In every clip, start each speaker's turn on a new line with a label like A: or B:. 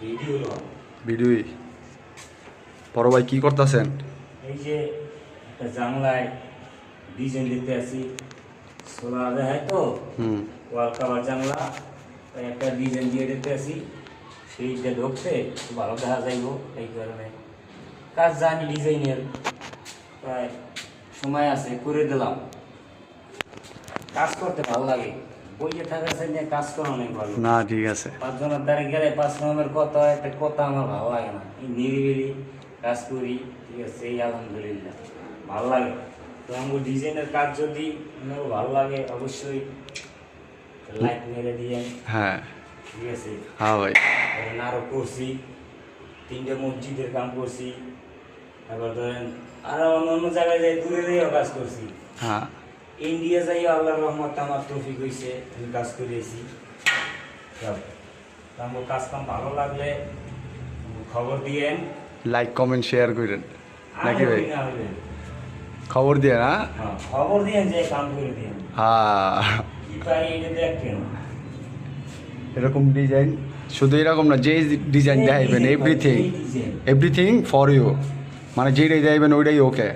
A: ভিডিওই। বড় ভাই কি করতেছেন?
B: এই যে একটা জানলায় ডিজাইন দিতে আসি, সোলার দেখায় তো ওয়াল কাভার জানলা, তাই একটা ডিজাইন দিয়ে দিতে আসি, সেইটা ঢুকছে ভালো দেখা যাইব। এই কারণে কাজ জানি ডিজাইনের, প্রায় সময় আছে করে দিলাম। কাজ করতে ভালো লাগে, বইয়ে থাকার চাইতে কাজ করা অনেক ভালো।
A: না ঠিক আছে।
B: 5 জনের দ্বারে গেলে 5 রকমের কথা হয়, একটা কথা আমার ভালো লাগে না। এই নিরিবিলি কাজ করি, ঠিক আছে, এই আলহামদুলিল্লাহ ভালো লাগে। তো আমার ডিজাইনের কাজ যদি আপনার ভালো লাগে অবশ্যই লাইক মেরে দিয়ে।
A: হ্যাঁ
B: ঠিক আছে,
A: হ্যাঁ ভাই।
B: আরও করছি 3টে মসজিদের কাম করছি, তারপর ধরেন আরো অন্য অন্য জায়গায় যাই, দূরে যাইও কাজ করছি।
A: হ্যাঁ
B: ইন্ডিয়া যাইও আল্লাহর রহমত আমার তৌফিক হয়েছে, আমি কাজ করেছি। আমার কাজ কাম ভালো লাগলে খবর দিয়েন,
A: লাইক কমেন্ট শেয়ার করেন নাকি ভাই?
B: না হইলে
A: খবর দিয়ে না।
B: খবর দিয়েন, যে কাম করে দিয়েন।
A: হ্যাঁ
B: কি পাই এটা দেখেন।
A: এরকম ডিজাইন, শুধু এরকম না, যে ডিজাইন দেখাইবেন এভরিথিং ফর ইউ, মানে যেটাই দেখাইবেন ওইটাই ওকে।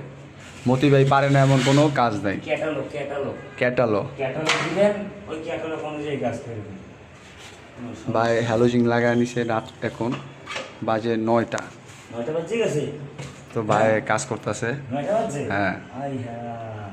A: মতি ভাই পারে না এমন কোনো কাজ নাই।
B: ক্যাটালগ ক্যাটালগ
A: ক্যাটালগ
B: ক্যাটালগ দিবেন, ওই ক্যাটালগ অনুযায়ী কাজ করবেন।
A: ভাই হ্যালোজিং লাগায় নিছে, রাত এখন বাজে 9টা।
B: 9টা বাজে গেছে
A: তো ভাই কাজ করতেছে।
B: 9টা বাজে?
A: হ্যাঁ।
B: আই হ্যাঁ।